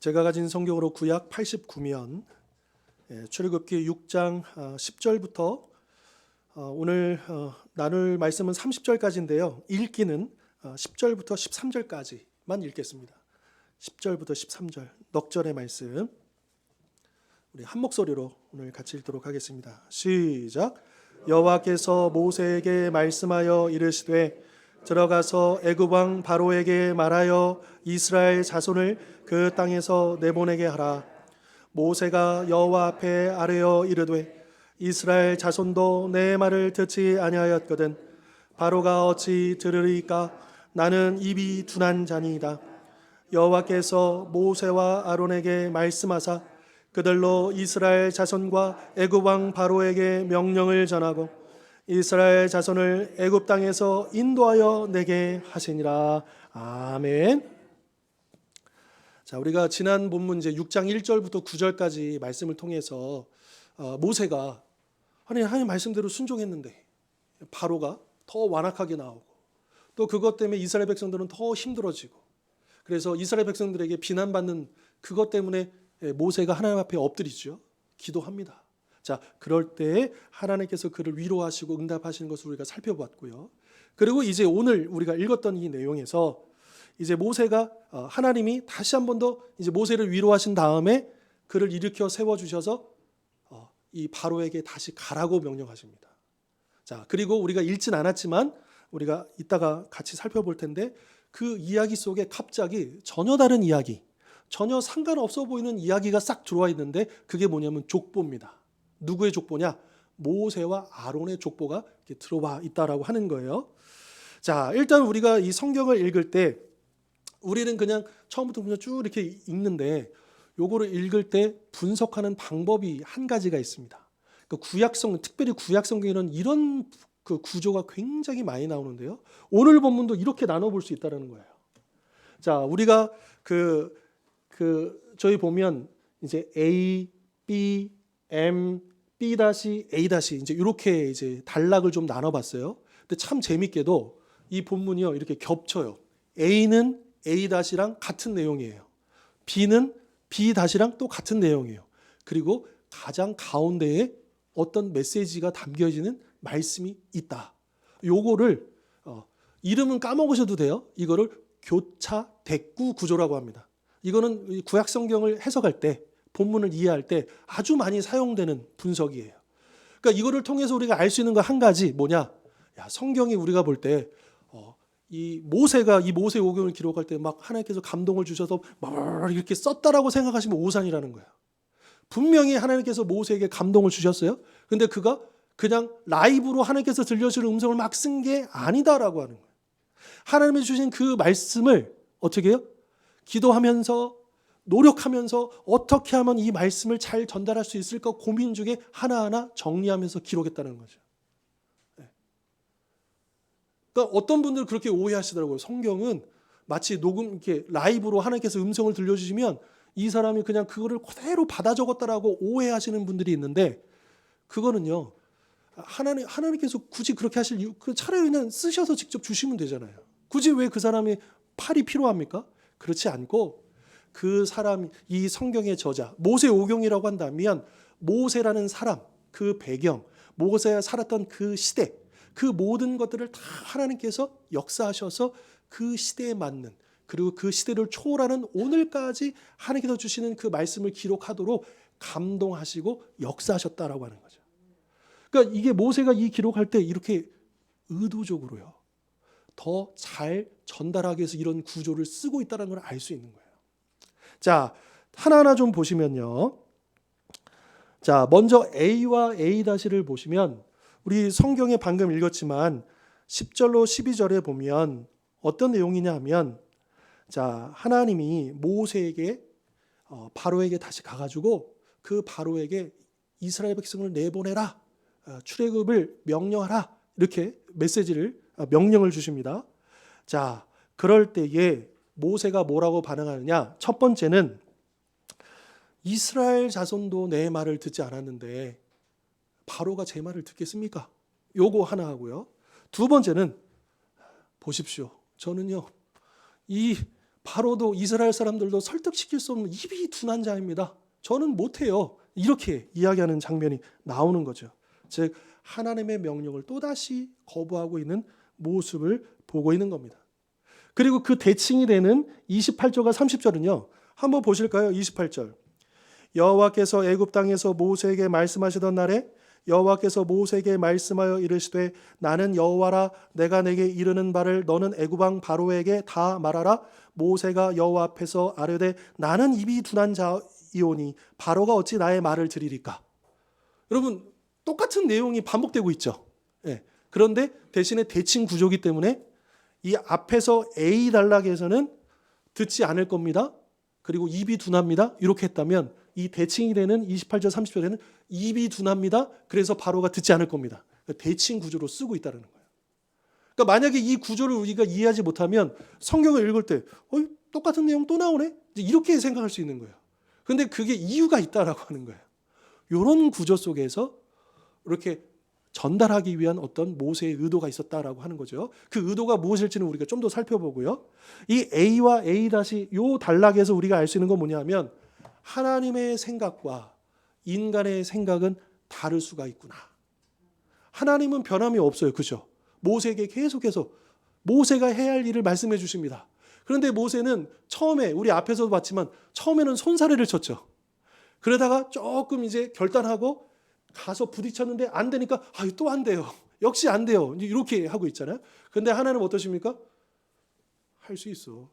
제가 가진 성경으로 구약 89면 출애굽기 6장 10절부터 오늘 나눌 말씀은 30절까지인데요. 읽기는 10절부터 13절까지만 읽겠습니다. 10절부터 13절 넉절의 말씀 우리 한 목소리로 오늘 같이 읽도록 하겠습니다. 시작. 여호와께서 모세에게 말씀하여 이르시되 들어가서 애굽 왕 바로에게 말하여 이스라엘 자손을 그 땅에서 내보내게 하라. 모세가 여호와 앞에 아뢰어 이르되 이스라엘 자손도 내 말을 듣지 아니하였거든 바로가 어찌 들으리까? 나는 입이 둔한 자니이다. 여호와께서 모세와 아론에게 말씀하사 그들로 이스라엘 자손과 애굽 왕 바로에게 명령을 전하고 이스라엘 자손을 애굽 땅에서 인도하여 내게 하시니라. 아멘. 자, 우리가 지난 본문 이제 6장 1절부터 9절까지 말씀을 통해서 모세가 하나님 말씀대로 순종했는데 바로가 더 완악하게 나오고 또 그것 때문에 이스라엘 백성들은 더 힘들어지고 그래서 이스라엘 백성들에게 비난받는 그것 때문에 모세가 하나님 앞에 엎드리죠. 기도합니다. 자, 그럴 때 하나님께서 그를 위로하시고 응답하시는 것을 우리가 살펴봤고요. 그리고 이제 오늘 우리가 읽었던 이 내용에서 이제 모세가 하나님이 다시 한 번 더 이제 모세를 위로하신 다음에 그를 일으켜 세워 주셔서 이 바로에게 다시 가라고 명령하십니다. 자, 그리고 우리가 읽진 않았지만 우리가 이따가 같이 살펴볼 텐데 그 이야기 속에 갑자기 전혀 다른 이야기, 전혀 상관없어 보이는 이야기가 싹 들어와 있는데 그게 뭐냐면 족보입니다. 누구의 족보냐? 모세와 아론의 족보가 이렇게 들어와 있다라고 하는 거예요. 자, 일단 우리가 이 성경을 읽을 때 우리는 그냥 처음부터 그냥 쭉 이렇게 읽는데 요거를 읽을 때 분석하는 방법이 한 가지가 있습니다. 그러니까 특별히 구약 성경에는 이런 그 구조가 굉장히 많이 나오는데요. 오늘 본문도 이렇게 나눠볼 수 있다는 거예요. 자, 우리가 저희 보면 이제 A, B, M, B A 이제 이렇게 이제 단락을 좀 나눠봤어요. 근데 참 재밌게도 이 본문이요 이렇게 겹쳐요. A는 A-랑 같은 내용이에요. B는 B-랑 또 같은 내용이에요. 그리고 가장 가운데에 어떤 메시지가 담겨지는 말씀이 있다. 요거를 이름은 까먹으셔도 돼요. 이거를 교차 대꾸 구조라고 합니다. 이거는 구약 성경을 해석할 때 본문을 이해할 때 아주 많이 사용되는 분석이에요. 그러니까 이거를 통해서 우리가 알 수 있는 거 한 가지 뭐냐? 야, 성경이 우리가 볼 때 이 모세가 이 모세오경을 기록할 때 막 하나님께서 감동을 주셔서 막 이렇게 썼다라고 생각하시면 오산이라는 거예요. 분명히 하나님께서 모세에게 감동을 주셨어요. 근데 그가 그냥 라이브로 하나님께서 들려주는 음성을 막 쓴 게 아니다라고 하는 거예요. 하나님이 주신 그 말씀을 어떻게 해요? 기도하면서 노력하면서 어떻게 하면 이 말씀을 잘 전달할 수 있을까 고민 중에 하나하나 정리하면서 기록했다는 거죠. 그러니까 어떤 분들은 그렇게 오해하시더라고요. 성경은 마치 이렇게 라이브로 하나님께서 음성을 들려주시면 이 사람이 그냥 그거를 그대로 받아 적었다라고 오해하시는 분들이 있는데 그거는요. 하나님께서 굳이 그렇게 하실 이유, 차라리 그냥 쓰셔서 직접 주시면 되잖아요. 굳이 왜 그 사람이 팔이 필요합니까? 그렇지 않고 그 사람, 이 성경의 저자, 모세오경이라고 한다면 모세라는 사람, 그 배경, 모세가 살았던 그 시대, 그 모든 것들을 다 하나님께서 역사하셔서 그 시대에 맞는 그리고 그 시대를 초월하는 오늘까지 하나님께서 주시는 그 말씀을 기록하도록 감동하시고 역사하셨다라고 하는 거죠. 그러니까 이게 모세가 이 기록할 때 이렇게 의도적으로요. 더 잘 전달하기 위해서 이런 구조를 쓰고 있다는 걸 알 수 있는 거예요. 자, 하나하나 좀 보시면요. 자, 먼저 A와 A-를 보시면 우리 성경에 방금 읽었지만 10절로 12절에 보면 어떤 내용이냐 하면 자, 하나님이 모세에게 바로에게 다시 가가지고 그 바로에게 이스라엘 백성을 내보내라. 출애굽을 명령하라. 이렇게 명령을 주십니다. 자, 그럴 때에 모세가 뭐라고 반응하느냐? 첫 번째는 이스라엘 자손도 내 말을 듣지 않았는데 바로가 제 말을 듣겠습니까? 요거 하나 하고요. 두 번째는 보십시오. 저는요. 이 바로도 이스라엘 사람들도 설득시킬 수 없는 입이 둔한 자입니다. 저는 못해요. 이렇게 이야기하는 장면이 나오는 거죠. 즉 하나님의 명령을 또다시 거부하고 있는 모습을 보고 있는 겁니다. 그리고 그 대칭이 되는 28절과 30절은요. 한번 보실까요? 28절. 여호와께서 애굽 땅에서 모세에게 말씀하시던 날에 여호와께서 모세에게 말씀하여 이르시되 나는 여호와라 내가 내게 이르는 바를 너는 애굽 왕 바로에게 다 말하라. 모세가 여호와 앞에서 아뢰되 나는 입이 둔한 자이오니 바로가 어찌 나의 말을 들으리까. 여러분 똑같은 내용이 반복되고 있죠. 예. 그런데 대신에 대칭 구조이기 때문에 이 앞에서 A 단락에서는 듣지 않을 겁니다. 그리고 입이 둔합니다. 이렇게 했다면 이 대칭이 되는 28절 30절에는 입이 둔합니다. 그래서 바로가 듣지 않을 겁니다. 대칭 구조로 쓰고 있다는 거예요. 그러니까 만약에 이 구조를 우리가 이해하지 못하면 성경을 읽을 때 똑같은 내용 또 나오네? 이렇게 생각할 수 있는 거예요. 그런데 그게 이유가 있다라고 하는 거예요. 이런 구조 속에서 이렇게 전달하기 위한 어떤 모세의 의도가 있었다라고 하는 거죠. 그 의도가 무엇일지는 우리가 좀 더 살펴보고요. 이 A와 A- 요 단락에서 우리가 알 수 있는 건 뭐냐면 하나님의 생각과 인간의 생각은 다를 수가 있구나. 하나님은 변함이 없어요. 그죠? 모세에게 계속해서 모세가 해야 할 일을 말씀해 주십니다. 그런데 모세는 처음에 우리 앞에서도 봤지만 처음에는 손사래를 쳤죠. 그러다가 조금 이제 결단하고 가서 부딪혔는데 안 되니까 또 안 돼요. 역시 안 돼요. 이렇게 하고 있잖아요. 그런데 하나님은 어떠십니까? 할 수 있어.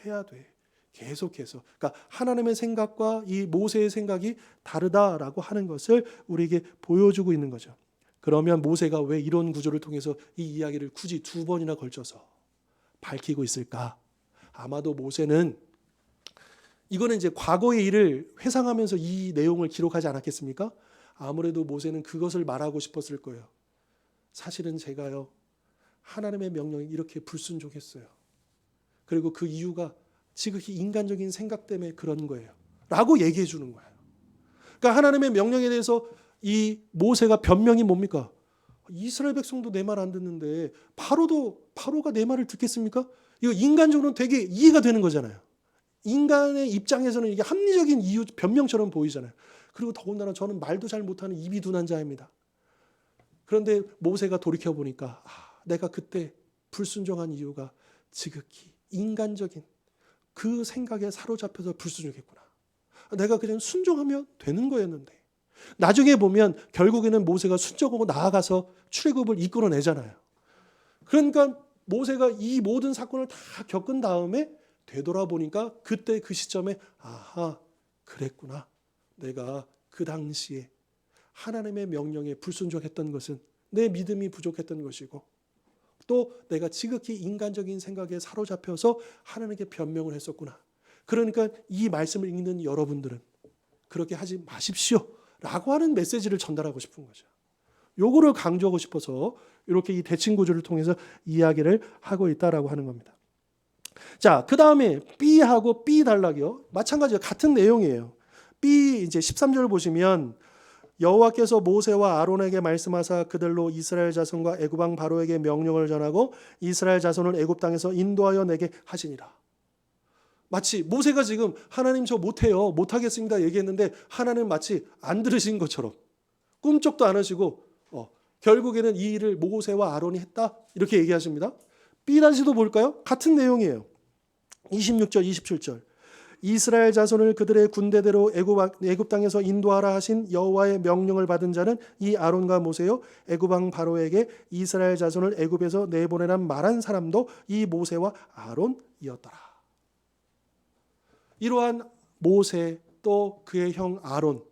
해야 돼. 계속해서. 그러니까 하나님의 생각과 이 모세의 생각이 다르다라고 하는 것을 우리에게 보여주고 있는 거죠. 그러면 모세가 왜 이런 구조를 통해서 이 이야기를 굳이 두 번이나 걸쳐서 밝히고 있을까? 아마도 모세는 이거는 이제 과거의 일을 회상하면서 이 내용을 기록하지 않았겠습니까? 아무래도 모세는 그것을 말하고 싶었을 거예요. 사실은 제가요, 하나님의 명령에 이렇게 불순종했어요. 그리고 그 이유가 지극히 인간적인 생각 때문에 그런 거예요. 라고 얘기해 주는 거예요. 그러니까 하나님의 명령에 대해서 이 모세가 변명이 뭡니까? 이스라엘 백성도 내 말 안 듣는데 바로가 내 말을 듣겠습니까? 이거 인간적으로는 되게 이해가 되는 거잖아요. 인간의 입장에서는 이게 합리적인 이유 변명처럼 보이잖아요. 그리고 더군다나 저는 말도 잘 못하는 입이 둔한 자입니다. 그런데 모세가 돌이켜보니까 내가 그때 불순종한 이유가 지극히 인간적인 그 생각에 사로잡혀서 불순종했구나. 내가 그냥 순종하면 되는 거였는데 나중에 보면 결국에는 모세가 순종하고 나아가서 출애굽을 이끌어내잖아요. 그러니까 모세가 이 모든 사건을 다 겪은 다음에 되돌아보니까 그때 그 시점에 그랬구나. 내가 그 당시에 하나님의 명령에 불순종했던 것은 내 믿음이 부족했던 것이고 또 내가 지극히 인간적인 생각에 사로잡혀서 하나님께 변명을 했었구나. 그러니까 이 말씀을 읽는 여러분들은 그렇게 하지 마십시오 라고 하는 메시지를 전달하고 싶은 거죠. 요거를 강조하고 싶어서 이렇게 이 대칭 구조를 통해서 이야기를 하고 있다라고 하는 겁니다. 자, 그 다음에 B하고 B 단락이요. 마찬가지로 같은 내용이에요. B 이제 13절을 보시면 여호와께서 모세와 아론에게 말씀하사 그들로 이스라엘 자손과 애굽 왕 바로에게 명령을 전하고 이스라엘 자손을 애굽 땅에서 인도하여 내게 하시니라. 마치 모세가 지금 하나님 저 못해요. 못하겠습니다 얘기했는데 하나님 마치 안 들으신 것처럼 꿈쩍도 안 하시고 결국에는 이 일을 모세와 아론이 했다 이렇게 얘기하십니다. B단시도 볼까요? 같은 내용이에요. 26절 27절 이스라엘 자손을 그들의 군대대로 애굽 땅에서 인도하라 하신 여호와의 명령을 받은 자는 이 아론과 모세요 애굽 왕 바로에게 이스라엘 자손을 애굽에서 내보내란 말한 사람도 이 모세와 아론이었더라. 이러한 모세 또 그의 형 아론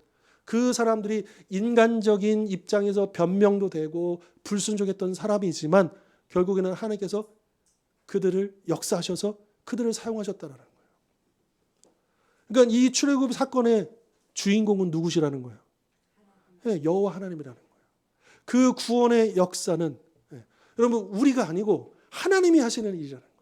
그 사람들이 인간적인 입장에서 변명도 되고 불순종했던 사람이지만 결국에는 하나님께서 그들을 역사하셔서 그들을 사용하셨다라는 거예요. 그러니까 이 출애굽 사건의 주인공은 누구시라는 거예요? 여호와 하나님이라는 거예요. 그 구원의 역사는 여러분 우리가 아니고 하나님이 하시는 일이라는 거예요.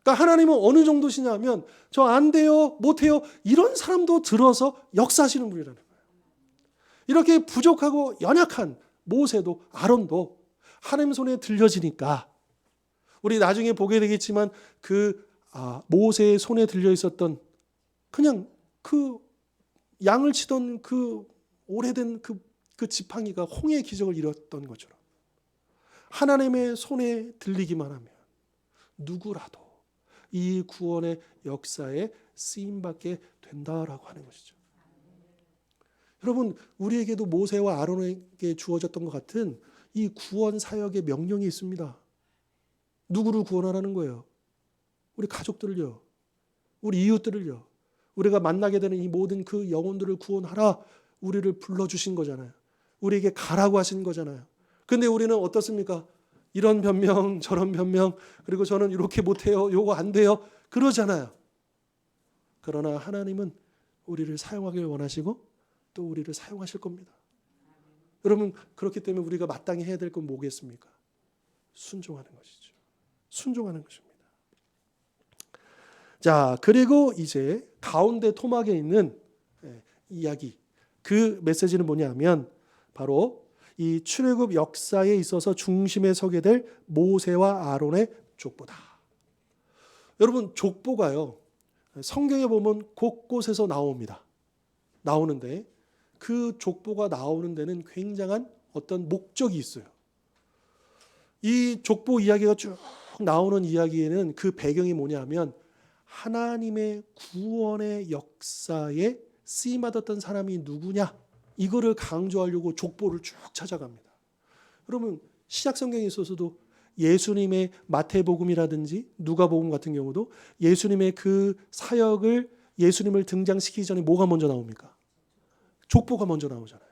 그러니까 하나님은 어느 정도시냐면 저 안 돼요, 못해요 이런 사람도 들어서 역사하시는 분이라는 거예요. 이렇게 부족하고 연약한 모세도 아론도 하나님 손에 들려지니까 우리 나중에 보게 되겠지만 그 모세의 손에 들려 있었던 그냥 그 양을 치던 그 오래된 그 지팡이가 홍해의 기적을 이뤘던 것처럼 하나님의 손에 들리기만 하면 누구라도 이 구원의 역사에 쓰임받게 된다라고 하는 것이죠. 여러분, 우리에게도 모세와 아론에게 주어졌던 것 같은 이 구원 사역의 명령이 있습니다. 누구를 구원하라는 거예요? 우리 가족들을요. 우리 이웃들을요. 우리가 만나게 되는 이 모든 그 영혼들을 구원하라. 우리를 불러주신 거잖아요. 우리에게 가라고 하신 거잖아요. 근데 우리는 어떻습니까? 이런 변명, 저런 변명, 그리고 저는 이렇게 못해요. 요거 안 돼요. 그러잖아요. 그러나 하나님은 우리를 사용하길 원하시고 또 우리를 사용하실 겁니다. 여러분, 그렇기 때문에 우리가 마땅히 해야 될 건 뭐겠습니까? 순종하는 것이죠. 순종하는 것입니다. 자, 그리고 이제 가운데 토막에 있는 이야기, 그 메시지는 뭐냐면 바로 이 출애굽 역사에 있어서 중심에 서게 될 모세와 아론의 족보다. 여러분, 족보가요, 성경에 보면 곳곳에서 나옵니다. 나오는데 그 족보가 나오는 데는 굉장한 어떤 목적이 있어요. 이 족보 이야기가 쭉 나오는 이야기에는 그 배경이 뭐냐면 하나님의 구원의 역사에 쓰임받았던 사람이 누구냐, 이거를 강조하려고 족보를 쭉 찾아갑니다. 그러면 신약 성경에 있어서도 예수님의 마태복음이라든지 누가복음 같은 경우도 예수님의 그 사역을, 예수님을 등장시키기 전에 뭐가 먼저 나옵니까? 족보가 먼저 나오잖아요.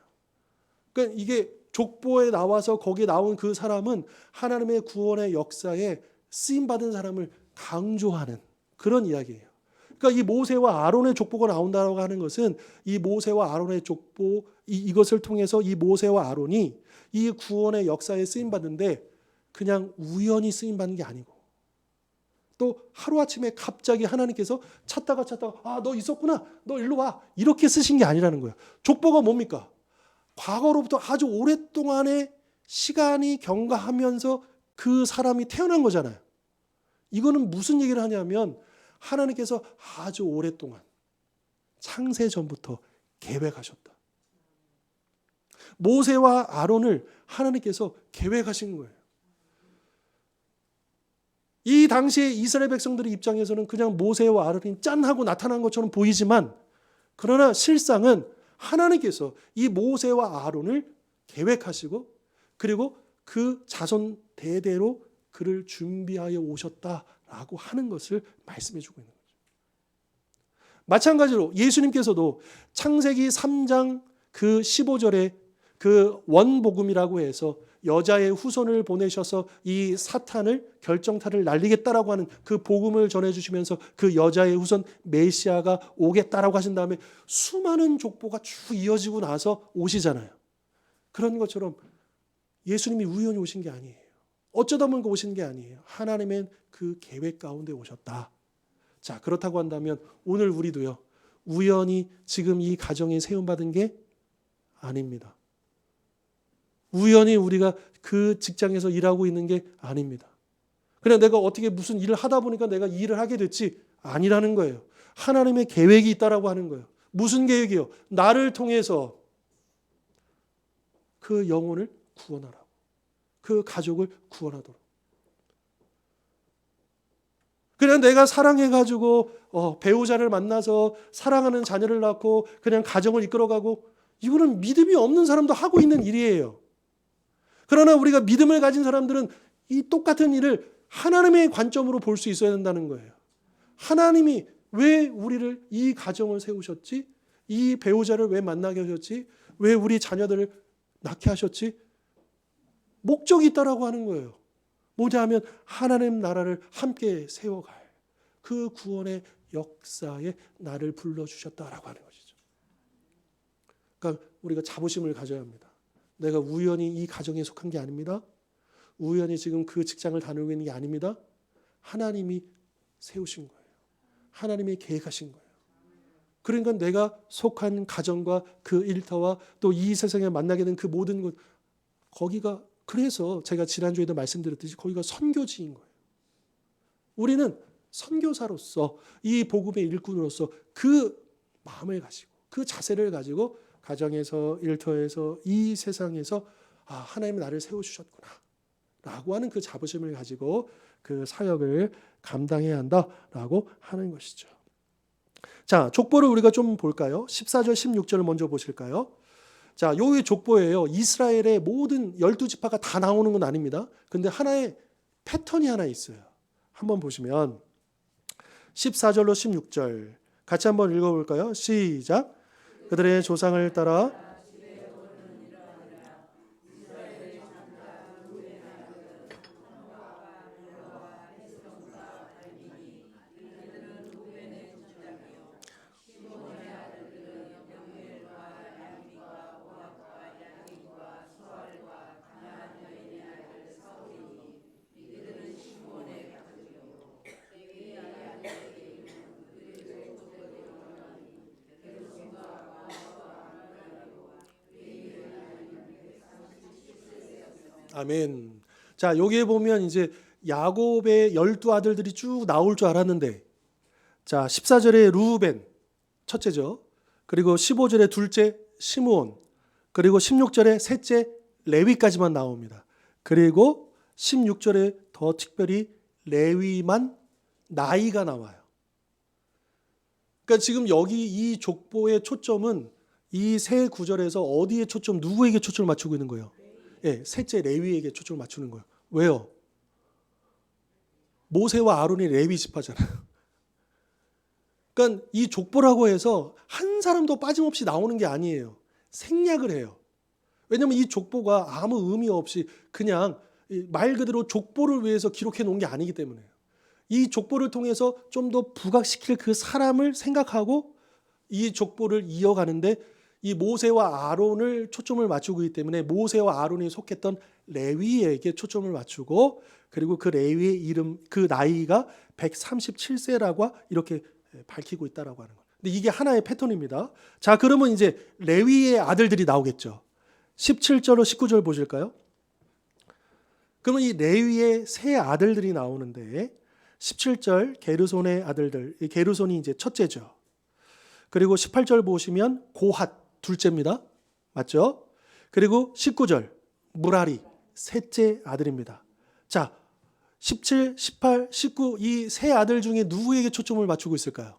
그러니까 이게 족보에 나와서 거기에 나온 그 사람은 하나님의 구원의 역사에 쓰임받은 사람을 강조하는 그런 이야기예요. 그러니까 이 모세와 아론의 족보가 나온다고 하는 것은 이 모세와 아론의 족보, 이것을 통해서 이 모세와 아론이 이 구원의 역사에 쓰임받는데 그냥 우연히 쓰임받는 게 아니고 또 하루아침에 갑자기 하나님께서 찾다가 너 있었구나, 너 일로 와, 이렇게 쓰신 게 아니라는 거예요. 족보가 뭡니까? 과거로부터 아주 오랫동안의 시간이 경과하면서 그 사람이 태어난 거잖아요. 이거는 무슨 얘기를 하냐면 하나님께서 아주 오랫동안 창세 전부터 계획하셨다. 모세와 아론을 하나님께서 계획하신 거예요. 이 당시에 이스라엘 백성들의 입장에서는 그냥 모세와 아론이 짠 하고 나타난 것처럼 보이지만 그러나 실상은 하나님께서 이 모세와 아론을 계획하시고 그리고 그 자손 대대로 그를 준비하여 오셨다라고 하는 것을 말씀해 주고 있는 거죠. 마찬가지로 예수님께서도 창세기 3장 그 15절에 그 원복음이라고 해서 여자의 후손을 보내셔서 이 사탄을, 결정타를 날리겠다라고 하는 그 복음을 전해주시면서 그 여자의 후손 메시아가 오겠다라고 하신 다음에 수많은 족보가 쭉 이어지고 나서 오시잖아요. 그런 것처럼 예수님이 우연히 오신 게 아니에요. 어쩌다 보니까 오신 게 아니에요. 하나님의 그 계획 가운데 오셨다. 자, 그렇다고 한다면 오늘 우리도요, 우연히 지금 이 가정에 세움받은 게 아닙니다. 우연히 우리가 그 직장에서 일하고 있는 게 아닙니다. 그냥 내가 어떻게 무슨 일을 하다 보니까 내가 이 일을 하게 됐지, 아니라는 거예요. 하나님의 계획이 있다라고 하는 거예요. 무슨 계획이요? 나를 통해서 그 영혼을 구원하라고, 그 가족을 구원하도록. 그냥 내가 사랑해가지고 배우자를 만나서 사랑하는 자녀를 낳고 그냥 가정을 이끌어가고, 이거는 믿음이 없는 사람도 하고 있는 일이에요. 그러나 우리가 믿음을 가진 사람들은 이 똑같은 일을 하나님의 관점으로 볼 수 있어야 된다는 거예요. 하나님이 왜 우리를, 이 가정을 세우셨지? 이 배우자를 왜 만나게 하셨지? 왜 우리 자녀들을 낳게 하셨지? 목적이 있다라고 하는 거예요. 뭐냐 하면 하나님 나라를 함께 세워갈 그 구원의 역사에 나를 불러주셨다라고 하는 것이죠. 그러니까 우리가 자부심을 가져야 합니다. 내가 우연히 이 가정에 속한 게 아닙니다. 우연히 지금 그 직장을 다니고 있는 게 아닙니다. 하나님이 세우신 거예요. 하나님이 계획하신 거예요. 그러니까 내가 속한 가정과 그 일터와 또 이 세상에 만나게 된 그 모든 것, 거기가, 그래서 제가 지난주에도 말씀드렸듯이 거기가 선교지인 거예요. 우리는 선교사로서 이 복음의 일꾼으로서 그 마음을 가지고 그 자세를 가지고 가정에서 일터에서 이 세상에서 하나님이 나를 세워주셨구나 라고 하는 그 자부심을 가지고 그 사역을 감당해야 한다라고 하는 것이죠. 자, 족보를 우리가 좀 볼까요? 14절 16절을 먼저 보실까요? 자, 요의 족보예요. 이스라엘의 모든 12지파가 다 나오는 건 아닙니다. 근데 하나의 패턴이 하나 있어요. 한번 보시면 14절로 16절 같이 한번 읽어볼까요? 시작. 그들의 조상을 따라 아멘. 자, 여기에 보면 이제 야곱의 12아들들이 쭉 나올 줄 알았는데, 자, 14절에 루벤 첫째죠. 그리고 15절에 둘째 시므온, 그리고 16절에 셋째 레위까지만 나옵니다. 그리고 16절에 더 특별히 레위만 나이가 나와요. 그러니까 지금 여기 이 족보의 초점은 이 세 구절에서 어디에 초점, 누구에게 초점을 맞추고 있는 거예요? 예, 셋째 레위에게 초점을 맞추는 거예요. 왜요? 모세와 아론이 레위 지파잖아요. 그러니까 이 족보라고 해서 한 사람도 빠짐없이 나오는 게 아니에요. 생략을 해요. 왜냐하면 이 족보가 아무 의미 없이 그냥 말 그대로 족보를 위해서 기록해 놓은 게 아니기 때문에요. 이 족보를 통해서 좀 더 부각시킬 그 사람을 생각하고 이 족보를 이어가는데 이 모세와 아론을 초점을 맞추고 있기 때문에 모세와 아론이 속했던 레위에게 초점을 맞추고 그리고 그 레위의 이름, 그 나이가 137세라고 이렇게 밝히고 있다라고 하는 거예요. 근데 이게 하나의 패턴입니다. 자, 그러면 이제 레위의 아들들이 나오겠죠. 17절로 19절 보실까요? 그러면 이 레위의 세 아들들이 나오는데 17절 게르손의 아들들, 이 게르손이 이제 첫째죠. 그리고 18절 보시면 고핫 둘째입니다. 맞죠? 그리고 19절 무라리 셋째 아들입니다. 자, 17, 18, 19 이 세 아들 중에 누구에게 초점을 맞추고 있을까요?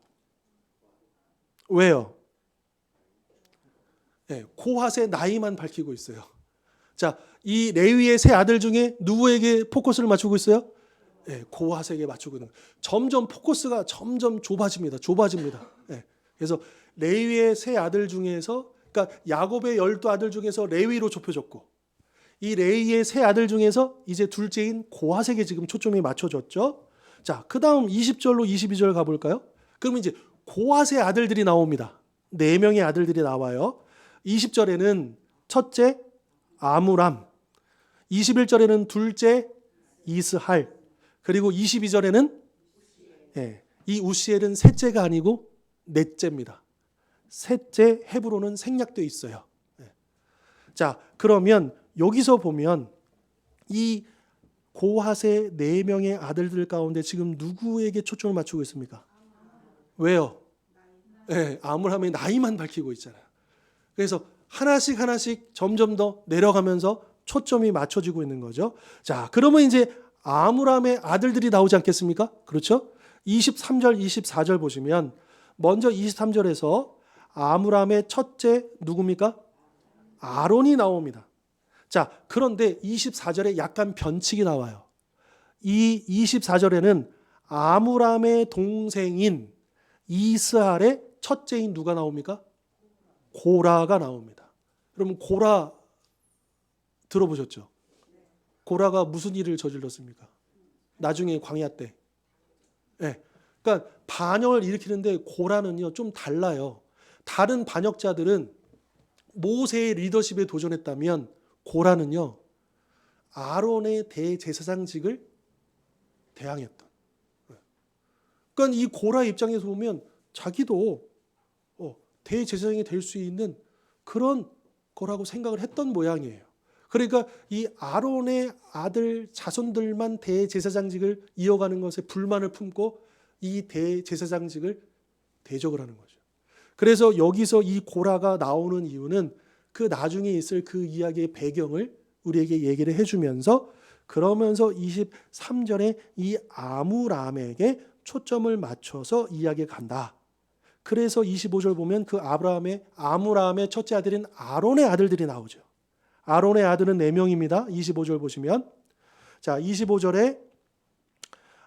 왜요? 네, 고핫의 나이만 밝히고 있어요. 자, 이 레위의 세 아들 중에 누구에게 포커스를 맞추고 있어요? 네, 고핫에게 맞추고 있는 거예요. 점점 포커스가 점점 좁아집니다. 네, 그래서 레위의 세 아들 중에서, 그러니까 야곱의 12아들 중에서 레위로 좁혀졌고 이 레위의 세 아들 중에서 이제 둘째인 고핫에게 지금 초점이 맞춰졌죠. 자, 그 다음 20절로 22절 가볼까요? 그러면 이제 고핫의 아들들이 나옵니다. 4명의 아들들이 나와요. 20절에는 첫째 아므람, 21절에는 둘째 이스할, 그리고 22절에는 이 우시엘은 셋째가 아니고 넷째입니다. 셋째 헤브론은 생략되어 있어요. 자, 그러면 여기서 보면 이 고핫의 4명의 아들들 가운데 지금 누구에게 초점을 맞추고 있습니까? 왜요? 아므람의 나이만 밝히고 있잖아요. 그래서 하나씩 점점 더 내려가면서 초점이 맞춰지고 있는 거죠. 자, 그러면 이제 아므람의 아들들이 나오지 않겠습니까? 그렇죠? 23절, 24절 보시면 먼저 23절에서 아므람의 첫째 누굽니까? 아론이 나옵니다. 자, 그런데 24절에 약간 변칙이 나와요. 이 24절에는 아므람의 동생인 이스할의 첫째인 누가 나옵니까? 고라가 나옵니다. 여러분 고라 들어보셨죠? 고라가 무슨 일을 저질렀습니까? 나중에 광야 때. 그러니까 반역을 일으키는데 고라는요 좀 달라요. 다른 반역자들은 모세의 리더십에 도전했다면 고라는요 아론의 대제사장직을 대항했던. 그러니까 이 고라 입장에서 보면 자기도 대제사장이 될 수 있는 그런 거라고 생각을 했던 모양이에요. 그러니까 이 아론의 아들 자손들만 대제사장직을 이어가는 것에 불만을 품고 이 대제사장직을 대적을 하는 거죠. 그래서 여기서 이 고라가 나오는 이유는 그 나중에 있을 그 이야기의 배경을 우리에게 얘기를 해주면서, 그러면서 23절에 이 아므람에게 초점을 맞춰서 이야기가 간다. 그래서 25절 보면 그 아므람의 첫째 아들인 아론의 아들들이 나오죠. 아론의 아들은 4명입니다. 25절 보시면, 자 25절에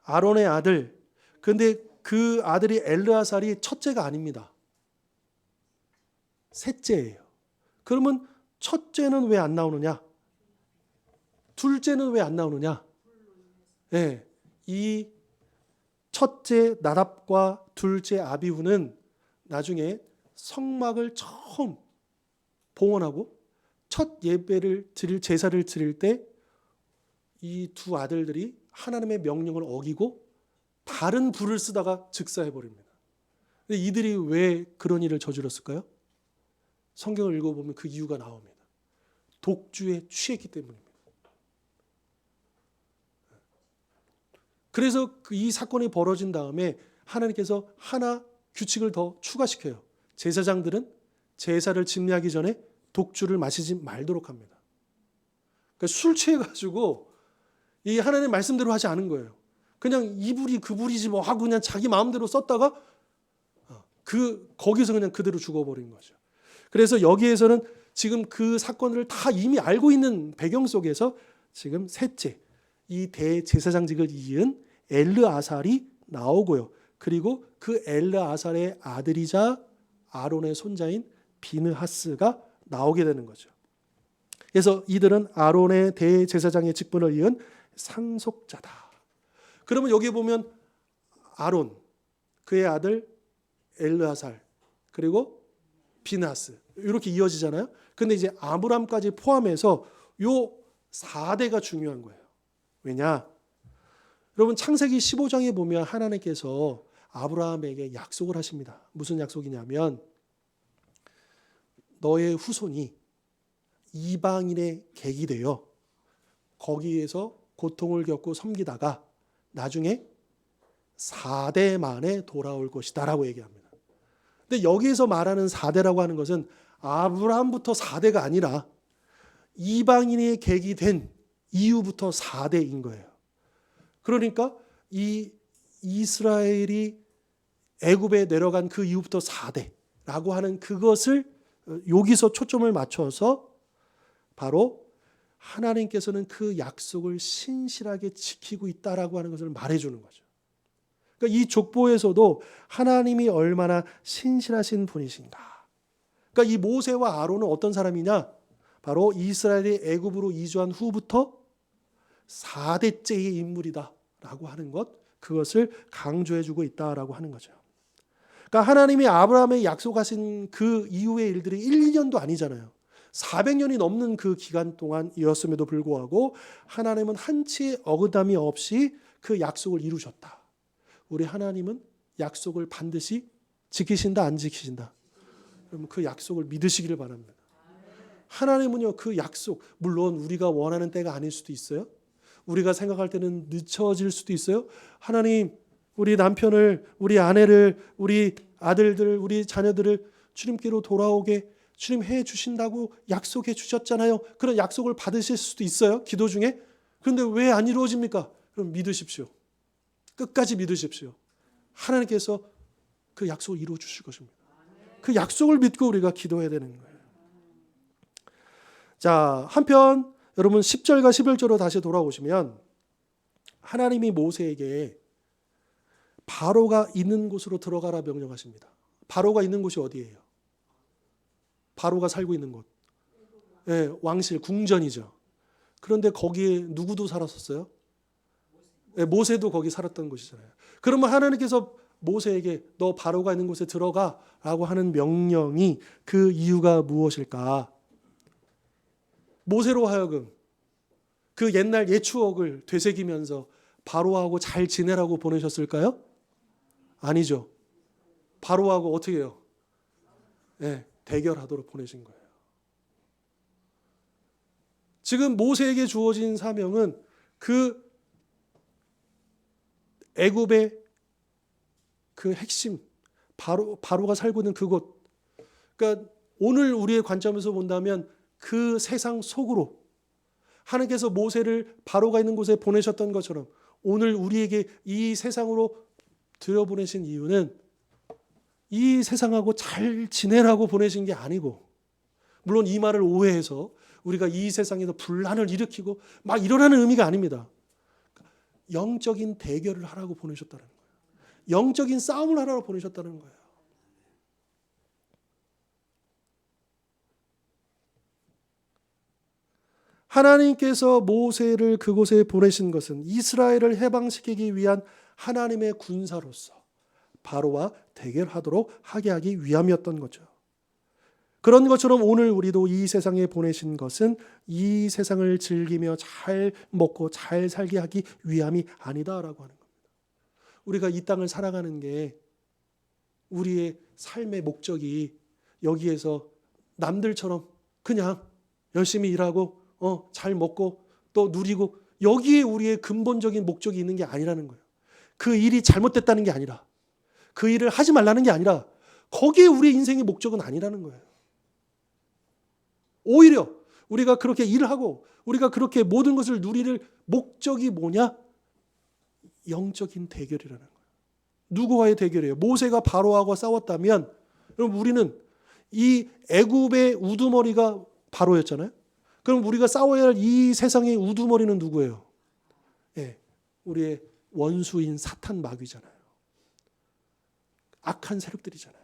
아론의 아들, 근데 그 아들이 엘르아살이 첫째가 아닙니다. 셋째예요. 그러면 첫째는 왜 안 나오느냐? 둘째는 왜 안 나오느냐? 네, 이 첫째 나답과 둘째 아비후는 나중에 성막을 처음 봉헌하고 첫 예배를 드릴, 제사를 드릴 때 이 두 아들들이 하나님의 명령을 어기고 다른 불을 쓰다가 즉사해버립니다. 근데 이들이 왜 그런 일을 저질렀을까요? 성경을 읽어보면 그 이유가 나옵니다. 독주에 취했기 때문입니다. 그래서 이 사건이 벌어진 다음에 하나님께서 하나 규칙을 더 추가시켜요. 제사장들은 제사를 집례하기 전에 독주를 마시지 말도록 합니다. 그러니까 술 취해가지고 이 하나님 말씀대로 하지 않은 거예요. 그냥 이 불이 그 불이지 뭐 하고 그냥 자기 마음대로 썼다가 거기서 그냥 그대로 죽어버린 거죠. 그래서 여기에서는 지금 그 사건을 다 이미 알고 있는 배경 속에서 지금 셋째, 이 대제사장직을 이은 엘르아살이 나오고요. 그리고 그 엘르아살의 아들이자 아론의 손자인 비느하스가 나오게 되는 거죠. 그래서 이들은 아론의 대제사장의 직분을 이은 상속자다. 그러면 여기 보면 아론, 그의 아들 엘르아살, 그리고 비느하스 이렇게 이어지잖아요. 근데 이제 아므람까지 포함해서 요 4대가 중요한 거예요. 왜냐? 여러분 창세기 15장에 보면 하나님께서 아브라함에게 약속을 하십니다. 무슨 약속이냐면 너의 후손이 이방인의 객이 되어 거기에서 고통을 겪고 섬기다가 나중에 4대 만에 돌아올 것이다 라고 얘기합니다. 근데 여기에서 말하는 4대라고 하는 것은 아브라함부터 4대가 아니라 이방인의 객이 된 이후부터 4대인 거예요. 그러니까 이 이스라엘이 애굽에 내려간 그 이후부터 4대라고 하는 그것을 여기서 초점을 맞춰서 바로 하나님께서는 그 약속을 신실하게 지키고 있다라고 하는 것을 말해주는 거죠. 그러니까 이 족보에서도 하나님이 얼마나 신실하신 분이신가. 그러니까 이 모세와 아론은 어떤 사람이냐? 바로 이스라엘이 애굽으로 이주한 후부터 4대째의 인물이다라고 하는 것, 그것을 강조해주고 있다라고 하는 거죠. 그러니까 하나님이 아브라함에 약속하신 그 이후의 일들이 1, 2년도 아니잖아요. 400년이 넘는 그 기간 동안이었음에도 불구하고 하나님은 한치의 어긋남이 없이 그 약속을 이루셨다. 우리 하나님은 약속을 반드시 지키신다, 안 지키신다? 그럼 그 약속을 믿으시기를 바랍니다. 하나님은요, 그 약속, 물론 우리가 원하는 때가 아닐 수도 있어요. 우리가 생각할 때는 늦춰질 수도 있어요. 하나님, 우리 남편을, 우리 아내를, 우리 아들들, 우리 자녀들을 주님께로 돌아오게 주님 해 주신다고 약속해 주셨잖아요. 그런 약속을 받으실 수도 있어요. 기도 중에. 그런데 왜 안 이루어집니까? 그럼 믿으십시오. 끝까지 믿으십시오. 하나님께서 그 약속을 이루어 주실 것입니다. 그 약속을 믿고 우리가 기도해야 되는 거예요. 자, 한편 여러분 10절과 11절로 다시 돌아오시면 하나님이 모세에게 바로가 있는 곳으로 들어가라 명령하십니다. 바로가 있는 곳이 어디예요? 바로가 살고 있는 곳. 네, 왕실, 궁전이죠. 그런데 거기에 누구도 살았었어요? 네, 모세도 거기 살았던 곳이잖아요. 그러면 하나님께서 모세에게 너 바로가 있는 곳에 들어가라고 하는 명령이 그 이유가 무엇일까? 모세로 하여금 그 옛날 옛 추억을 되새기면서 바로하고 잘 지내라고 보내셨을까요? 아니죠. 바로하고 어떻게 해요? 네, 대결하도록 보내신 거예요. 지금 모세에게 주어진 사명은 그 애굽의 그 핵심, 바로가 살고 있는 그곳. 그러니까 오늘 우리의 관점에서 본다면 그 세상 속으로 하나님께서 모세를 바로가 있는 곳에 보내셨던 것처럼 오늘 우리에게 이 세상으로 들여보내신 이유는 이 세상하고 잘 지내라고 보내신 게 아니고, 물론 이 말을 오해해서 우리가 이 세상에서 분란을 일으키고 막 일어나는 의미가 아닙니다. 영적인 대결을 하라고 보내셨다는 거예요. 영적인 싸움을 하라고 보내셨다는 거예요. 하나님께서 모세를 그곳에 보내신 것은 이스라엘을 해방시키기 위한 하나님의 군사로서 바로와 대결하도록 하게 하기 위함이었던 거죠. 그런 것처럼 오늘 우리도 이 세상에 보내신 것은 이 세상을 즐기며 잘 먹고 잘 살게 하기 위함이 아니다라고 하는 겁니다. 우리가 이 땅을 살아가는 게 우리의 삶의 목적이 여기에서 남들처럼 그냥 열심히 일하고 잘 먹고 또 누리고, 여기에 우리의 근본적인 목적이 있는 게 아니라는 거예요. 그 일이 잘못됐다는 게 아니라, 그 일을 하지 말라는 게 아니라, 거기에 우리의 인생의 목적은 아니라는 거예요. 오히려 우리가 그렇게 일을 하고 우리가 그렇게 모든 것을 누릴 목적이 뭐냐? 영적인 대결이라는 거예요. 누구와의 대결이에요? 모세가 바로하고 싸웠다면, 그럼 우리는 이 애굽의 우두머리가 바로였잖아요. 그럼 우리가 싸워야 할 이 세상의 우두머리는 누구예요? 예, 우리의 원수인 사탄 마귀잖아요. 악한 세력들이잖아요.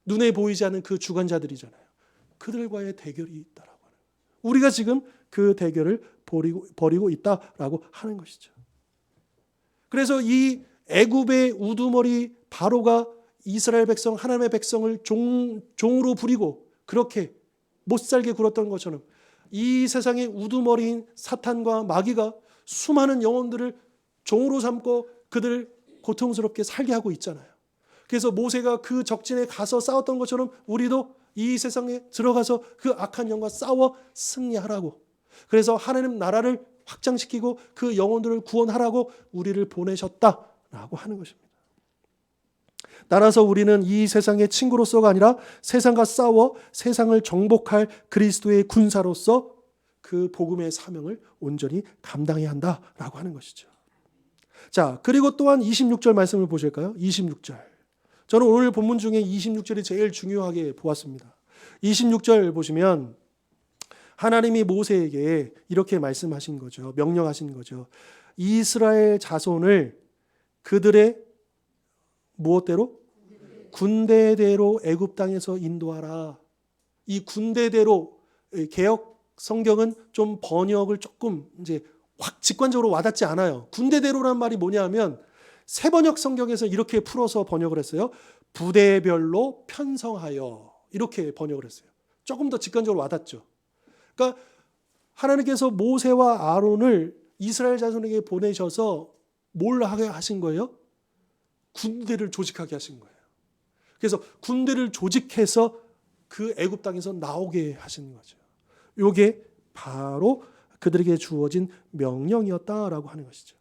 눈에 보이지 않는 그 주관자들이잖아요. 그들과의 대결이 있다라고 하는 거예요. 우리가 지금 그 대결을 벌이고 있다라고 하는 것이죠. 그래서 이 애굽의 우두머리 바로가 이스라엘 백성, 하나님의 백성을 종으로 부리고 그렇게 못살게 굴었던 것처럼 이 세상의 우두머리인 사탄과 마귀가 수많은 영혼들을 종으로 삼고 그들을 고통스럽게 살게 하고 있잖아요. 그래서 모세가 그 적진에 가서 싸웠던 것처럼 우리도 이 세상에 들어가서 그 악한 영과 싸워 승리하라고, 그래서 하나님 나라를 확장시키고 그 영혼들을 구원하라고 우리를 보내셨다라고 하는 것입니다. 따라서 우리는 이 세상의 친구로서가 아니라 세상과 싸워 세상을 정복할 그리스도의 군사로서 그 복음의 사명을 온전히 감당해야 한다라고 하는 것이죠. 자, 그리고 또한 26절 말씀을 보실까요? 26절. 저는 오늘 본문 중에 26절이 제일 중요하게 보았습니다. 26절 보시면 하나님이 모세에게 이렇게 말씀하신 거죠. 명령하신 거죠. 이스라엘 자손을 그들의 무엇대로? 군대대로 애굽 땅에서 인도하라. 이 군대대로, 개역 성경은 좀 번역을 조금 이제 확 직관적으로 와닿지 않아요. 군대대로란 말이 뭐냐면 새번역 성경에서 이렇게 풀어서 번역을 했어요. 부대별로 편성하여, 이렇게 번역을 했어요. 조금 더 직관적으로 와닿죠. 그러니까 하나님께서 모세와 아론을 이스라엘 자손에게 보내셔서 뭘 하게 하신 거예요? 군대를 조직하게 하신 거예요. 그래서 군대를 조직해서 그 애굽 땅에서 나오게 하신 거죠. 이게 바로 그들에게 주어진 명령이었다라고 하는 것이죠.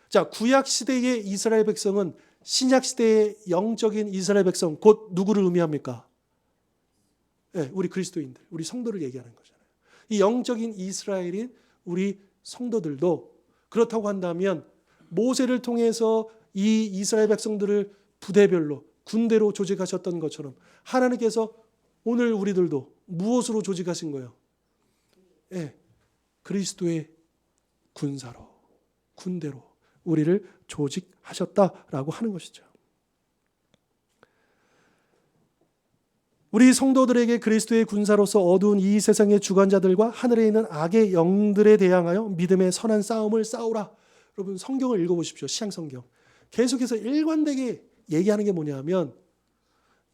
자, 구약 시대의 이스라엘 백성은 신약 시대의 영적인 이스라엘 백성, 곧 누구를 의미합니까? 네, 우리 그리스도인들, 우리 성도를 얘기하는 거잖아요. 이 영적인 이스라엘인 우리 성도들도 그렇다고 한다면 모세를 통해서 이 이스라엘 백성들을 부대별로 군대로 조직하셨던 것처럼 하나님께서 오늘 우리들도 무엇으로 조직하신 거예요? 네, 그리스도의 군사로, 군대로 우리를 조직하셨다라고 하는 것이죠. 우리 성도들에게 그리스도의 군사로서 어두운 이 세상의 주관자들과 하늘에 있는 악의 영들에 대항하여 믿음의 선한 싸움을 싸우라. 여러분 성경을 읽어보십시오. 시향성경. 계속해서 일관되게 얘기하는 게 뭐냐면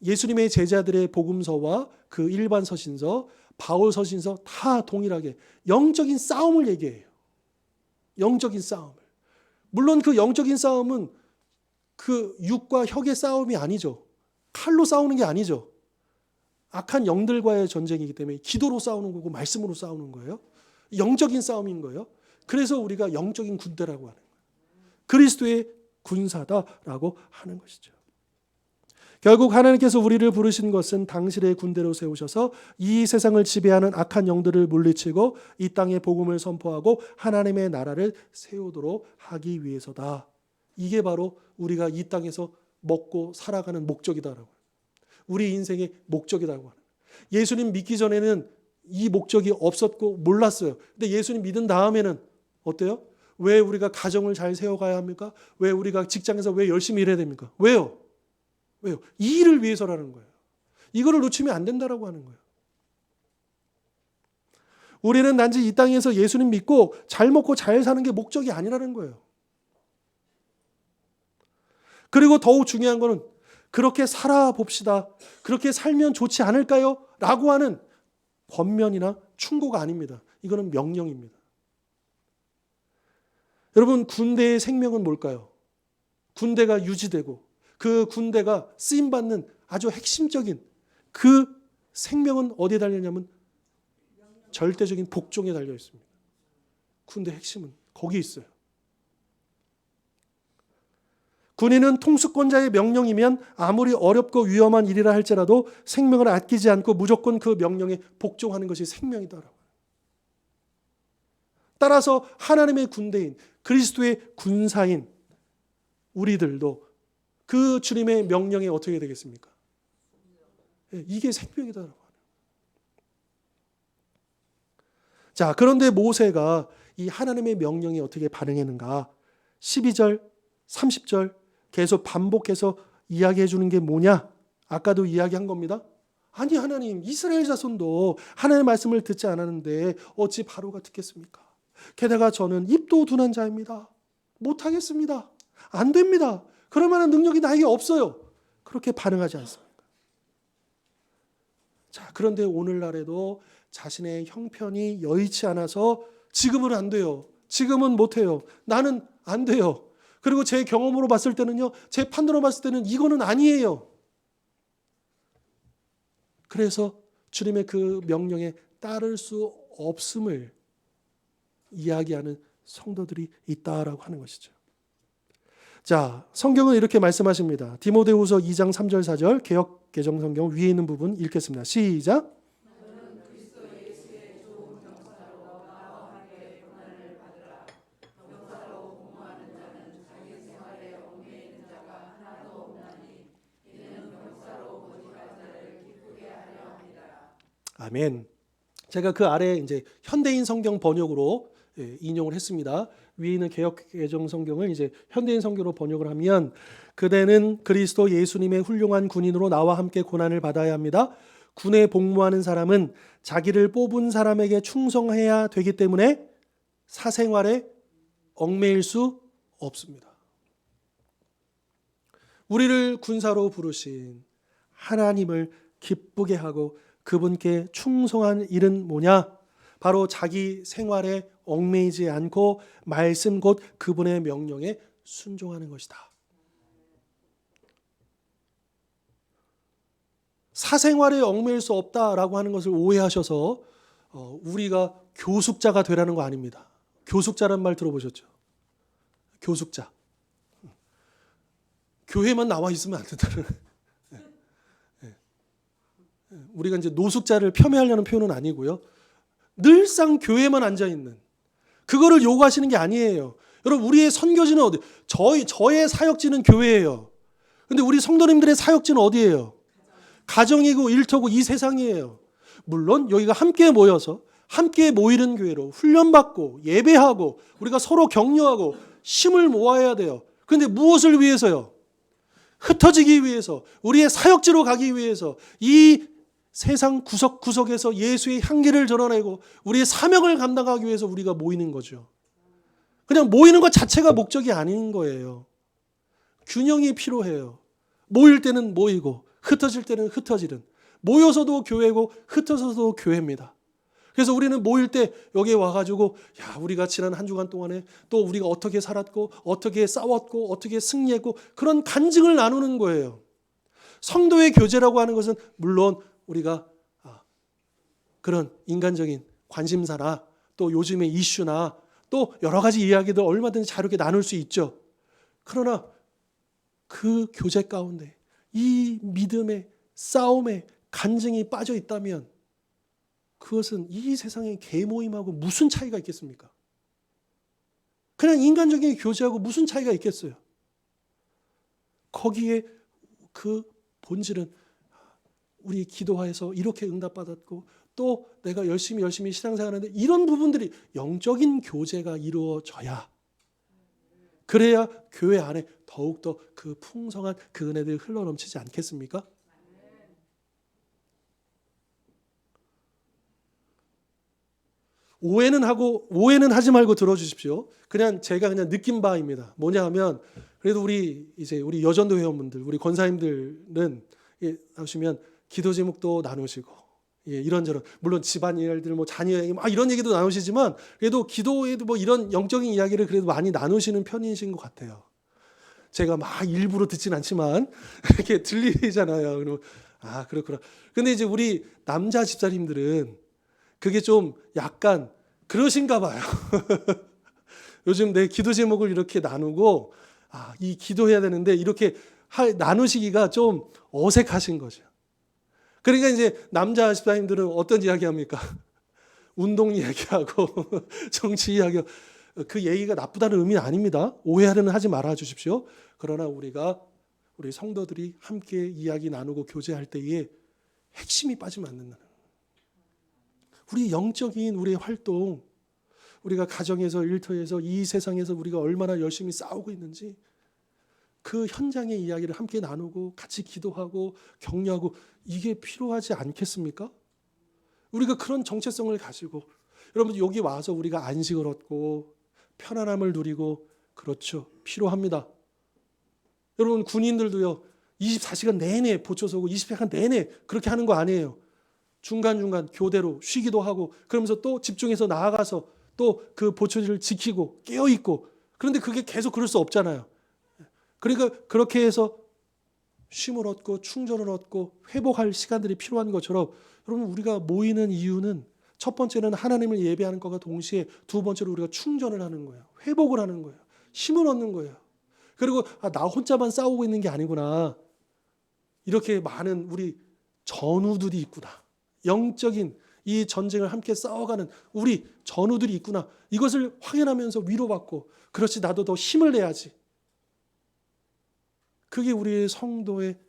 예수님의 제자들의 복음서와 그 일반 서신서, 바울 서신서 다 동일하게 영적인 싸움을 얘기해요. 영적인 싸움을. 물론 그 영적인 싸움은 그 육과 혈의 싸움이 아니죠. 칼로 싸우는 게 아니죠. 악한 영들과의 전쟁이기 때문에 기도로 싸우는 거고 말씀으로 싸우는 거예요. 영적인 싸움인 거예요. 그래서 우리가 영적인 군대라고 하는 거예요. 그리스도의 군사다라고 하는 것이죠. 결국 하나님께서 우리를 부르신 것은 당신의 군대로 세우셔서 이 세상을 지배하는 악한 영들을 물리치고 이 땅에 복음을 선포하고 하나님의 나라를 세우도록 하기 위해서다. 이게 바로 우리가 이 땅에서 먹고 살아가는 목적이다라고. 우리 인생의 목적이라고 하는. 예수님 믿기 전에는 이 목적이 없었고 몰랐어요. 근데 예수님 믿은 다음에는 어때요? 왜 우리가 가정을 잘 세워가야 합니까? 왜 우리가 직장에서 왜 열심히 일해야 됩니까? 왜요? 왜요? 이 일을 위해서라는 거예요. 이거를 놓치면 안 된다라고 하는 거예요. 우리는 단지 이 땅에서 예수님 믿고 잘 먹고 잘 사는 게 목적이 아니라는 거예요. 그리고 더욱 중요한 거는 그렇게 살아봅시다. 그렇게 살면 좋지 않을까요? 라고 하는 권면이나 충고가 아닙니다. 이거는 명령입니다. 여러분, 군대의 생명은 뭘까요? 군대가 유지되고 그 군대가 쓰임받는 아주 핵심적인 그 생명은 어디에 달려있냐면 절대적인 복종에 달려 있습니다. 군대 핵심은 거기 있어요. 군인은 통수권자의 명령이면 아무리 어렵고 위험한 일이라 할지라도 생명을 아끼지 않고 무조건 그 명령에 복종하는 것이 생명이다라고. 따라서 하나님의 군대인 그리스도의 군사인 우리들도 그 주님의 명령에 어떻게 되겠습니까? 이게 생명이다라고 하는. 자, 그런데 모세가 이 하나님의 명령에 어떻게 반응했는가? 12절, 30절 계속 반복해서 이야기해 주는 게 뭐냐? 아까도 이야기한 겁니다. 아니 하나님, 이스라엘 자손도 하나님의 말씀을 듣지 않았는데 어찌 바로가 듣겠습니까? 게다가 저는 입도 둔한 자입니다. 못하겠습니다. 안 됩니다. 그럴 만한 능력이 나에게 없어요. 그렇게 반응하지 않습니까? 자, 그런데 오늘날에도 자신의 형편이 여의치 않아서 지금은 안 돼요. 지금은 못해요. 나는 안 돼요. 그리고 제 경험으로 봤을 때는요, 제 판단으로 봤을 때는 이거는 아니에요. 그래서 주님의 그 명령에 따를 수 없음을 이야기하는 성도들이 있다라고 하는 것이죠. 자, 성경은 이렇게 말씀하십니다. 디모데후서 2장 3절 4절 개역 개정 성경 위에 있는 부분 읽겠습니다. 시작. 아멘. 제가 그 아래 이제 현대인 성경 번역으로 인용을 했습니다. 위에 있는 개역 개정 성경을 이제 현대인 성경으로 번역을 하면 그대는 그리스도 예수님의 훌륭한 군인으로 나와 함께 고난을 받아야 합니다. 군에 복무하는 사람은 자기를 뽑은 사람에게 충성해야 되기 때문에 사생활에 얽매일 수 없습니다. 우리를 군사로 부르신 하나님을 기쁘게 하고 그분께 충성한 일은 뭐냐? 바로 자기 생활에 얽매이지 않고 말씀 곧 그분의 명령에 순종하는 것이다. 사생활에 얽매일 수 없다라고 하는 것을 오해하셔서 우리가 교숙자가 되라는 거 아닙니다. 교숙자란 말 들어보셨죠? 교숙자. 교회만 나와 있으면 안 된다는. 우리가 이제 노숙자를 폄훼하려는 표현은 아니고요. 늘상 교회만 앉아 있는 그거를 요구하시는 게 아니에요. 여러분, 우리의 선교지는 어디? 저의 사역지는 교회예요. 근데 우리 성도님들의 사역지는 어디예요? 가정이고 일터고 이 세상이에요. 물론 여기가 함께 모여서 함께 모이는 교회로 훈련받고 예배하고 우리가 서로 격려하고 힘을 모아야 돼요. 그런데 무엇을 위해서요? 흩어지기 위해서, 우리의 사역지로 가기 위해서, 이 세상 구석구석에서 예수의 향기를 드러내고 우리의 사명을 감당하기 위해서 우리가 모이는 거죠. 그냥 모이는 것 자체가 목적이 아닌 거예요. 균형이 필요해요. 모일 때는 모이고 흩어질 때는 흩어지는, 모여서도 교회고 흩어져서도 교회입니다. 그래서 우리는 모일 때 여기에 와가지고 야, 우리가 지난 한 주간 동안에 또 우리가 어떻게 살았고 어떻게 싸웠고 어떻게 승리했고 그런 간증을 나누는 거예요. 성도의 교제라고 하는 것은 물론 우리가 그런 인간적인 관심사나 또 요즘의 이슈나 또 여러 가지 이야기들 얼마든지 자유롭게 나눌 수 있죠. 그러나 그 교제 가운데 이 믿음의 싸움에 간증이 빠져 있다면 그것은 이 세상의 계모임하고 무슨 차이가 있겠습니까? 그냥 인간적인 교제하고 무슨 차이가 있겠어요? 거기에 그 본질은 우리 기도하여서 이렇게 응답받았고 또 내가 열심히 신앙생활하는데 이런 부분들이 영적인 교제가 이루어져야, 그래야 교회 안에 더욱더 그 풍성한 그 은혜들이 흘러넘치지 않겠습니까? 오해는 하지 말고 들어주십시오. 제가 느낀 바입니다. 뭐냐 하면, 그래도 우리 여전도 회원분들, 우리 권사님들은 하시면 기도 제목도 나누시고, 이런저런, 물론 집안일들, 자녀 얘기, 이런 얘기도 나누시지만, 그래도 기도에도 이런 영적인 이야기를 그래도 많이 나누시는 편이신 것 같아요. 제가 일부러 듣진 않지만, 이렇게 들리잖아요. 그리고, 그렇구나. 근데 이제 우리 남자 집사님들은 그게 좀 약간 그러신가 봐요. 요즘 내 기도 제목을 이렇게 나누고, 이 기도해야 되는데 이렇게 나누시기가 좀 어색하신 거죠. 그러니까 이제 남자 집사님들은 어떤 이야기 합니까? 운동 이야기하고 정치 이야기하고. 그 얘기가 나쁘다는 의미는 아닙니다. 오해는 하지 말아 주십시오. 그러나 우리 성도들이 함께 이야기 나누고 교제할 때에 핵심이 빠지면 안 된다는, 우리 영적인 우리의 활동, 우리가 가정에서, 일터에서, 이 세상에서 우리가 얼마나 열심히 싸우고 있는지 그 현장의 이야기를 함께 나누고 같이 기도하고 격려하고, 이게 필요하지 않겠습니까? 우리가 그런 정체성을 가지고, 여러분 여기 와서 우리가 안식을 얻고 편안함을 누리고, 그렇죠, 필요합니다. 여러분 군인들도요 24시간 내내 보초 서고 24시간 내내 그렇게 하는 거 아니에요. 중간중간 교대로 쉬기도 하고, 그러면서 또 집중해서 나아가서 또 그 보초지를 지키고 깨어있고. 그런데 그게 계속 그럴 수 없잖아요. 그러니까 그렇게 해서 쉼을 얻고 충전을 얻고 회복할 시간들이 필요한 것처럼, 여러분 우리가 모이는 이유는 첫 번째는 하나님을 예배하는 것과 동시에 두 번째로 우리가 충전을 하는 거예요. 회복을 하는 거예요. 힘을 얻는 거예요. 그리고 나 혼자만 싸우고 있는 게 아니구나. 이렇게 많은 우리 전우들이 있구나. 영적인 이 전쟁을 함께 싸워가는 우리 전우들이 있구나. 이것을 확인하면서 위로받고, 그렇지 나도 더 힘을 내야지. 그게 우리 성도의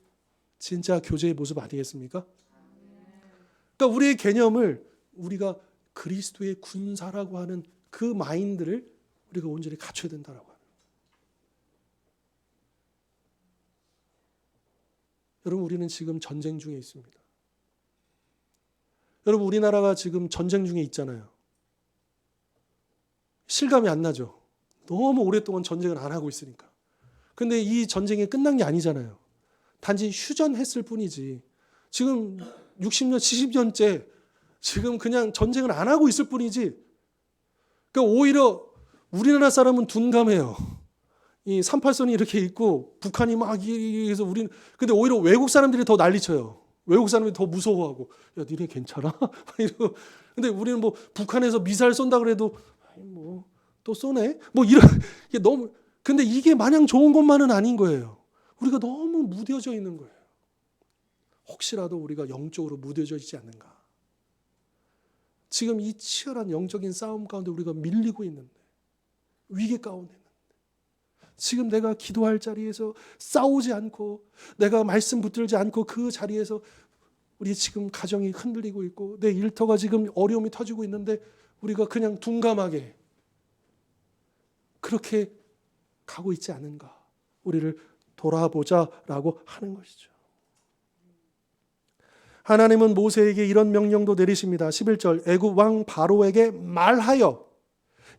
진짜 교제의 모습 아니겠습니까? 그러니까 우리의 개념을, 우리가 그리스도의 군사라고 하는 그 마인드를 우리가 온전히 갖춰야 된다라고 하는. 여러분 우리는 지금 전쟁 중에 있습니다. 여러분 우리나라가 지금 전쟁 중에 있잖아요. 실감이 안 나죠. 너무 오랫동안 전쟁을 안 하고 있으니까. 근데 이 전쟁이 끝난 게 아니잖아요. 단지 휴전했을 뿐이지. 지금 60년, 70년째 지금 그냥 전쟁을 안 하고 있을 뿐이지. 그러니까 오히려 우리나라 사람은 둔감해요. 이 38선이 이렇게 있고 북한이 막 해서 우리는, 근데 오히려 외국 사람들이 더 난리쳐요. 외국 사람들이 더 무서워하고, 야 니네 괜찮아? 이러고. 근데 우리는 북한에서 미사일 쏜다 그래도 또 쏘네? 이런 게 너무. 근데 이게 마냥 좋은 것만은 아닌 거예요. 우리가 너무 무뎌져 있는 거예요. 혹시라도 우리가 영적으로 무뎌져 있지 않는가? 지금 이 치열한 영적인 싸움 가운데 우리가 밀리고 있는데, 위기 가운데 있는데, 지금 내가 기도할 자리에서 싸우지 않고, 내가 말씀 붙들지 않고 그 자리에서 우리 지금 가정이 흔들리고 있고, 내 일터가 지금 어려움이 터지고 있는데 우리가 그냥 둔감하게 그렇게 가고 있지 않은가? 우리를 돌아보자라고 하는 것이죠. 하나님은 모세에게 이런 명령도 내리십니다. 11절, 애굽 왕 바로에게 말하여.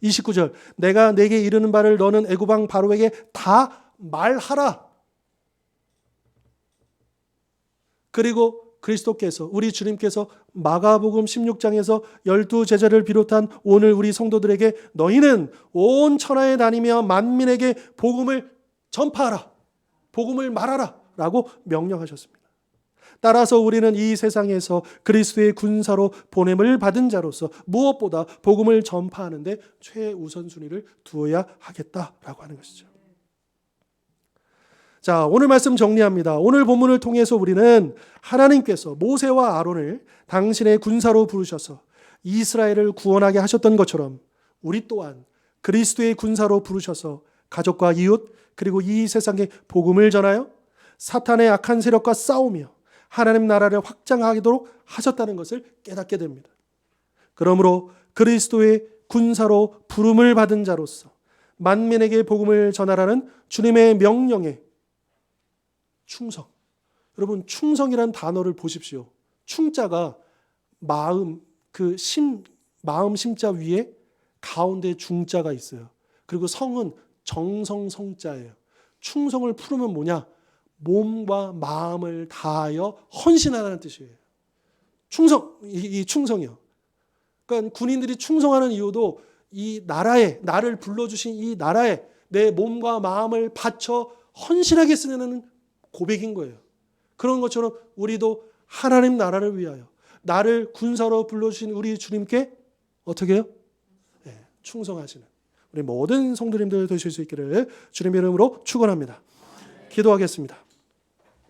29절, 내가 내게 이르는 바를 너는 애굽 왕 바로에게 다 말하라. 그리고 그리스도께서, 우리 주님께서 마가복음 16장에서 12제자를 비롯한 오늘 우리 성도들에게 너희는 온 천하에 다니며 만민에게 복음을 전파하라, 복음을 말하라 라고 명령하셨습니다. 따라서 우리는 이 세상에서 그리스도의 군사로 보냄을 받은 자로서 무엇보다 복음을 전파하는 데 최우선순위를 두어야 하겠다라고 하는 것이죠. 자, 오늘 말씀 정리합니다. 오늘 본문을 통해서 우리는 하나님께서 모세와 아론을 당신의 군사로 부르셔서 이스라엘을 구원하게 하셨던 것처럼 우리 또한 그리스도의 군사로 부르셔서 가족과 이웃 그리고 이 세상에 복음을 전하여 사탄의 악한 세력과 싸우며 하나님 나라를 확장하도록 하셨다는 것을 깨닫게 됩니다. 그러므로 그리스도의 군사로 부름을 받은 자로서 만민에게 복음을 전하라는 주님의 명령에 충성. 여러분, 충성이라는 단어를 보십시오. 충자가 마음, 마음 심자 위에 가운데 중자가 있어요. 그리고 성은 정성 성자예요. 충성을 풀으면 뭐냐? 몸과 마음을 다하여 헌신하라는 뜻이에요. 충성, 이 충성이요. 그러니까 군인들이 충성하는 이유도 이 나라에, 나를 불러주신 이 나라에 내 몸과 마음을 바쳐 헌신하겠으라는 고백인 거예요. 그런 것처럼 우리도 하나님 나라를 위하여 나를 군사로 불러주신 우리 주님께 어떻게 해요? 네, 충성하시는 우리 모든 성도님들 되실 수 있기를 주님의 이름으로 축원합니다. 기도하겠습니다.